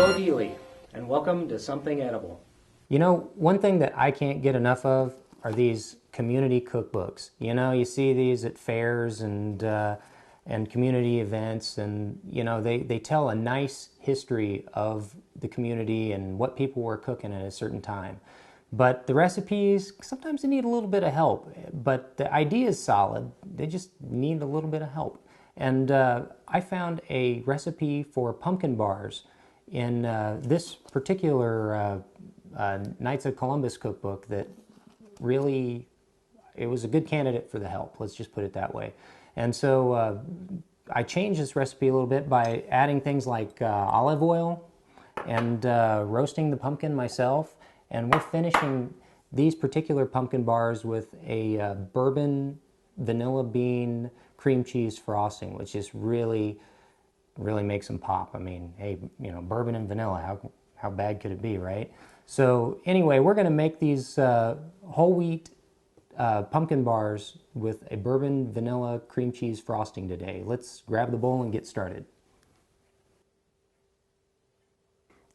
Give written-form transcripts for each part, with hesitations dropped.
Bo Deely, and welcome to Something Edible. You know, one thing that I can't get enough of are these community cookbooks. You know, you see these at fairs and community events, and you know they tell a nice history of the community and what people were cooking at a certain time. But the recipes, sometimes they need a little bit of help. But the idea is solid. They just need a little bit of help. And I found a recipe for pumpkin bars in this particular Knights of Columbus cookbook that really, it was a good candidate for the help. Let's just put it that way. And so I changed this recipe a little bit by adding things like olive oil and roasting the pumpkin myself. And we're finishing these particular pumpkin bars with a bourbon vanilla bean cream cheese frosting, which just really makes them pop. I mean, hey, you know, bourbon and vanilla, how bad could it be, right? So anyway, we're going to make these whole wheat pumpkin bars with a bourbon vanilla cream cheese frosting today. Let's grab the bowl and get started.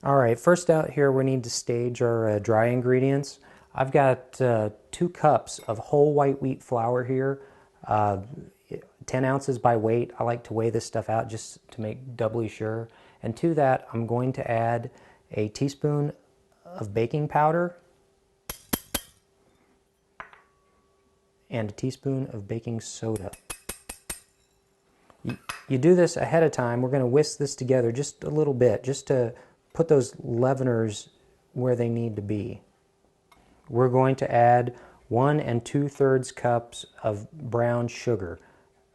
All right, first out here we need to stage our dry ingredients. I've got 2 cups of whole white wheat flour here, 10 ounces by weight. I like to weigh this stuff out just to make doubly sure. And to that, I'm going to add a teaspoon of baking powder and a teaspoon of baking soda. You do this ahead of time. We're going to whisk this together just a little bit, just to put those leaveners where they need to be. We're going to add 1 2/3 cups of brown sugar,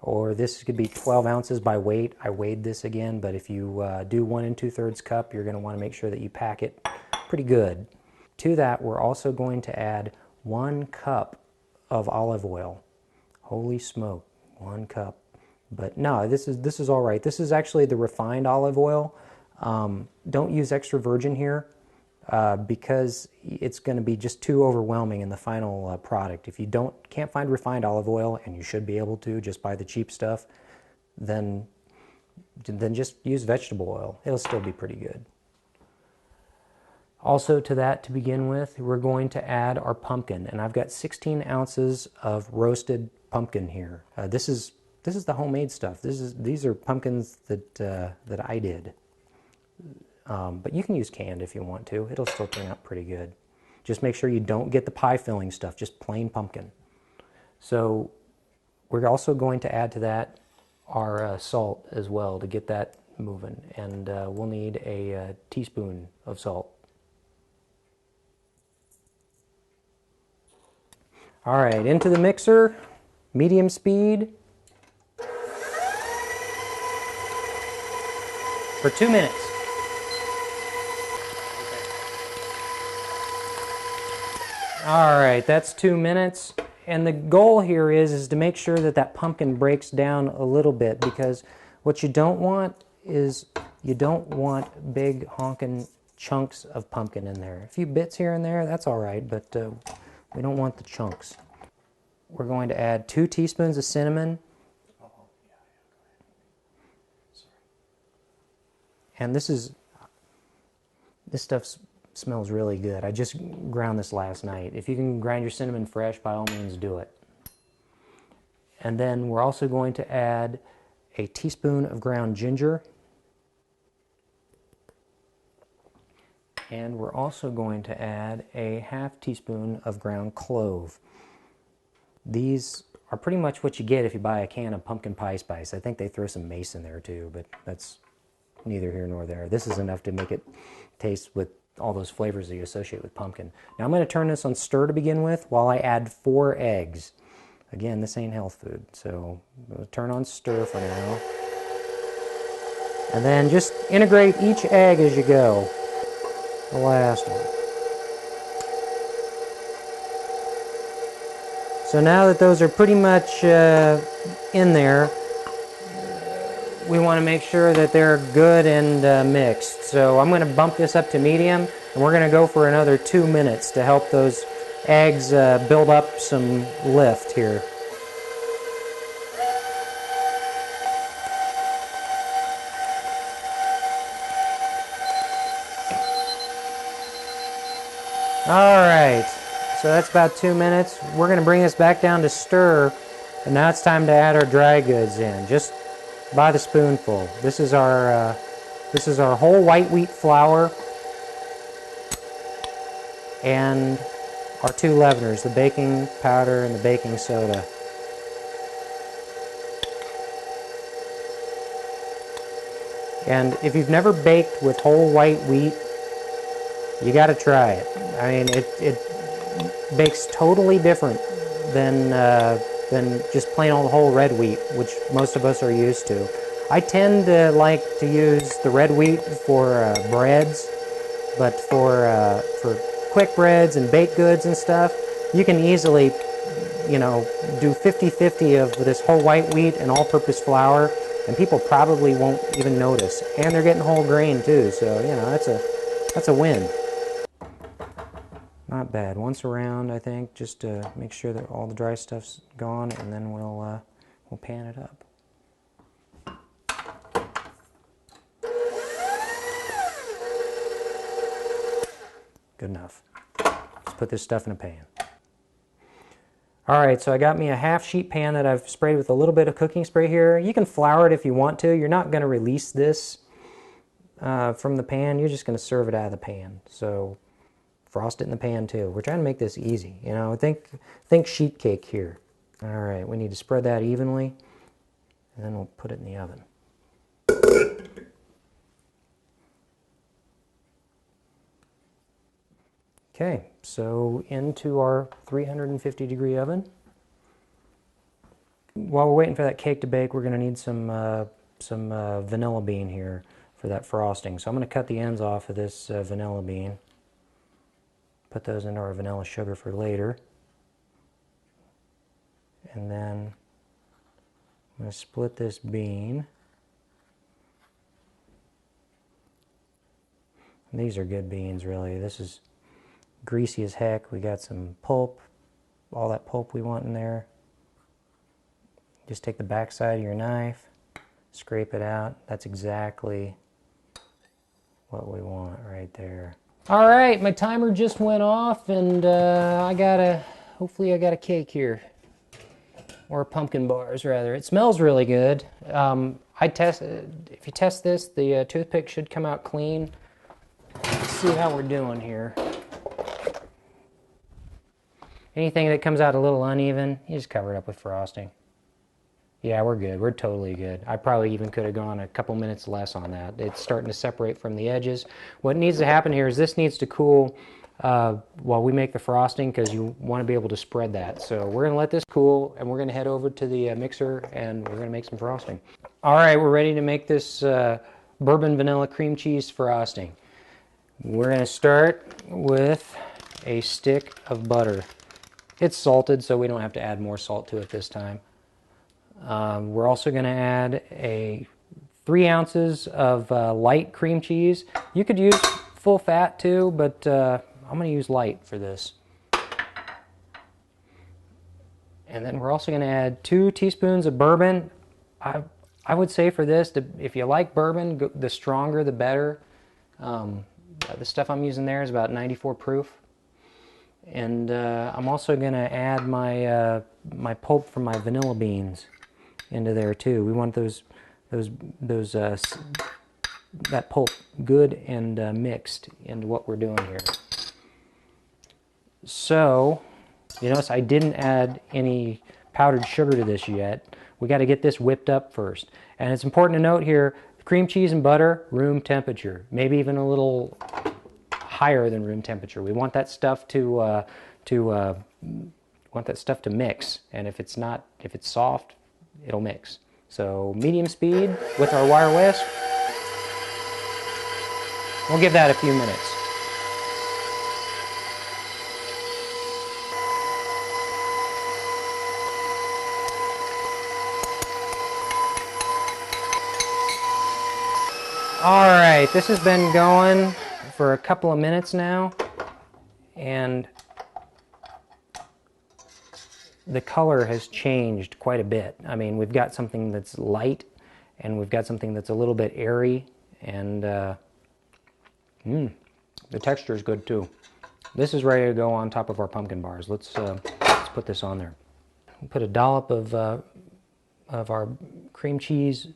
or this could be 12 ounces by weight. I weighed this again, but if you do 1 2/3 cup, you're going to want to make sure that you pack it pretty good. To that, we're also going to add 1 cup of olive oil. Holy smoke, 1 cup. But no, this is all right. This is actually the refined olive oil. Don't use extra virgin here because it's going to be just too overwhelming in the final product. If you can't find refined olive oil, and you should be able to just buy the cheap stuff, then just use vegetable oil. It'll still be pretty good. Also to that, to begin with, we're going to add our pumpkin, and I've got 16 ounces of roasted pumpkin here. This is the homemade stuff. These are pumpkins that I did. But you can use canned if you want to. It'll still turn out pretty good. Just make sure you don't get the pie filling stuff, just plain pumpkin. So we're also going to add to that our salt as well to get that moving. And we'll need a teaspoon of salt. All right, into the mixer, medium speed, for 2 minutes. All right, that's 2 minutes. And the goal here is to make sure that pumpkin breaks down a little bit, because what you don't want is you don't want big honking chunks of pumpkin in there. A few bits here and there, that's all right, but we don't want the chunks. We're going to add 2 teaspoons of cinnamon. And this stuff smells really good. I just ground this last night. If you can grind your cinnamon fresh, by all means do it. And then we're also going to add a teaspoon of ground ginger. And we're also going to add a ½ teaspoon of ground clove. These are pretty much what you get if you buy a can of pumpkin pie spice. I think they throw some mace in there too, but that's neither here nor there. This is enough to make it taste with all those flavors that you associate with pumpkin. Now I'm going to turn this on stir to begin with while I add 4 eggs. Again, this ain't health food, so I'm going to turn on stir for now. And then just integrate each egg as you go. The last one. So now that those are pretty much in there, we want to make sure that they're good and mixed. So I'm going to bump this up to medium, and we're going to go for another 2 minutes to help those eggs build up some lift here. All right, so that's about 2 minutes. We're going to bring this back down to stir, and now it's time to add our dry goods in, just by the spoonful. This is our whole white wheat flour and our 2 leaveners, the baking powder and the baking soda. And if you've never baked with whole white wheat, you got to try it. I mean, it bakes totally different than just plain old whole red wheat, which most of us are used to. I tend to like to use the red wheat for breads, but for quick breads and baked goods and stuff, you can easily, do 50-50 of this whole white wheat and all-purpose flour, and people probably won't even notice. And they're getting whole grain too, so that's a win. Not bad. Once around, I think, just to make sure that all the dry stuff's gone, and then we'll pan it up. Good enough. Let's put this stuff in a pan. Alright, so I got me a half sheet pan that I've sprayed with a little bit of cooking spray here. You can flour it if you want to. You're not going to release this from the pan. You're just going to serve it out of the pan. So frost it in the pan too. We're trying to make this easy. Think sheet cake here. Alright, we need to spread that evenly, and then we'll put it in the oven. Okay, so into our 350-degree oven. While we're waiting for that cake to bake, we're going to need some vanilla bean here for that frosting. So I'm going to cut the ends off of this vanilla bean. Put those into our vanilla sugar for later. And then I'm going to split this bean. And these are good beans, really. This is greasy as heck. We got some pulp, all that pulp we want in there. Just take the back side of your knife, scrape it out. That's exactly what we want right there. All right, my timer just went off, and hopefully I got a cake here, or pumpkin bars rather. It smells really good. If you test this, the toothpick should come out clean. Let's see how we're doing here. Anything that comes out a little uneven, you just cover it up with frosting. Yeah, we're good. We're totally good. I probably even could have gone a couple minutes less on that. It's starting to separate from the edges. What needs to happen here is this needs to cool while we make the frosting, because you want to be able to spread that. So we're going to let this cool, and we're going to head over to the mixer, and we're going to make some frosting. All right, we're ready to make this bourbon vanilla cream cheese frosting. We're going to start with a stick of butter. It's salted, so we don't have to add more salt to it this time. We're also going to add 3 ounces of light cream cheese. You could use full fat too, but I'm going to use light for this. And then we're also going to add 2 teaspoons of bourbon. I would say for this, if you like bourbon, the stronger the better. The stuff I'm using there is about 94 proof. And I'm also going to add my pulp from my vanilla beans into there too. We want that pulp good and mixed into what we're doing here. So you notice I didn't add any powdered sugar to this yet. We got to get this whipped up first. And it's important to note here, cream cheese and butter, room temperature, maybe even a little higher than room temperature. We want that stuff to mix, and if it's soft, it'll mix. So medium speed with our wire whisk. We'll give that a few minutes. All right, this has been going for a couple of minutes now, and the color has changed quite a bit. I mean, we've got something that's light, and we've got something that's a little bit airy, and the texture is good too. This is ready to go on top of our pumpkin bars. Let's put this on there. Put a dollop of our cream cheese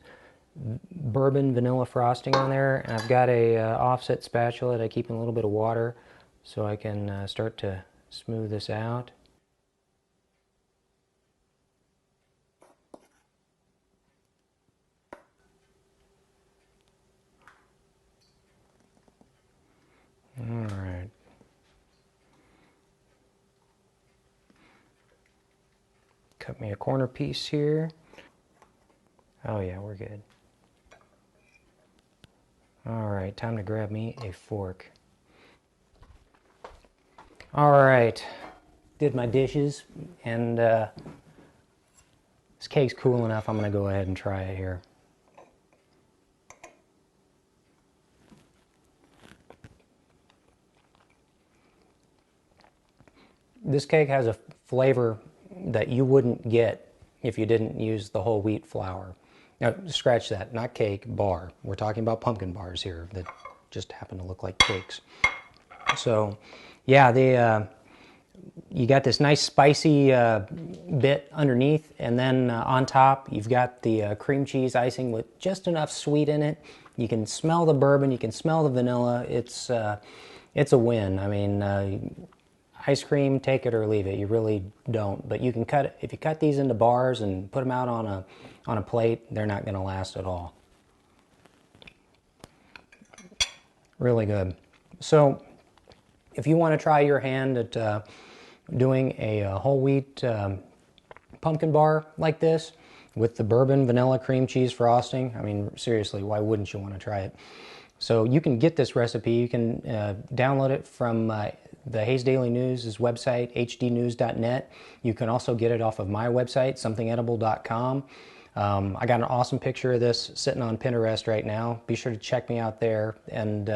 bourbon vanilla frosting on there, and I've got a offset spatula that I keep in a little bit of water so I can start to smooth this out. All right. Cut me a corner piece here. Oh yeah, we're good. All right, time to grab me a fork. All right, did my dishes, and this cake's cool enough. I'm gonna go ahead and try it here. This cake has a flavor that you wouldn't get if you didn't use the whole wheat flour. Now, scratch that, not cake, bar. We're talking about pumpkin bars here that just happen to look like cakes. So, yeah, you got this nice spicy bit underneath, and then on top you've got the cream cheese icing with just enough sweet in it. You can smell the bourbon, you can smell the vanilla. It's a win. I mean, ice cream, take it or leave it. You really don't. But you can if you cut these into bars and put them out on a plate, they're not going to last at all. Really good. So if you want to try your hand at doing a whole wheat pumpkin bar like this with the bourbon vanilla cream cheese frosting, I mean, seriously, why wouldn't you want to try it? So you can get this recipe. You can download it from the Hays Daily News' website, hdnews.net. You can also get it off of my website, somethingedible.com. I got an awesome picture of this sitting on Pinterest right now. Be sure to check me out there. And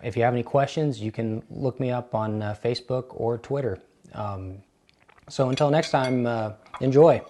if you have any questions, you can look me up on Facebook or Twitter. So until next time, enjoy.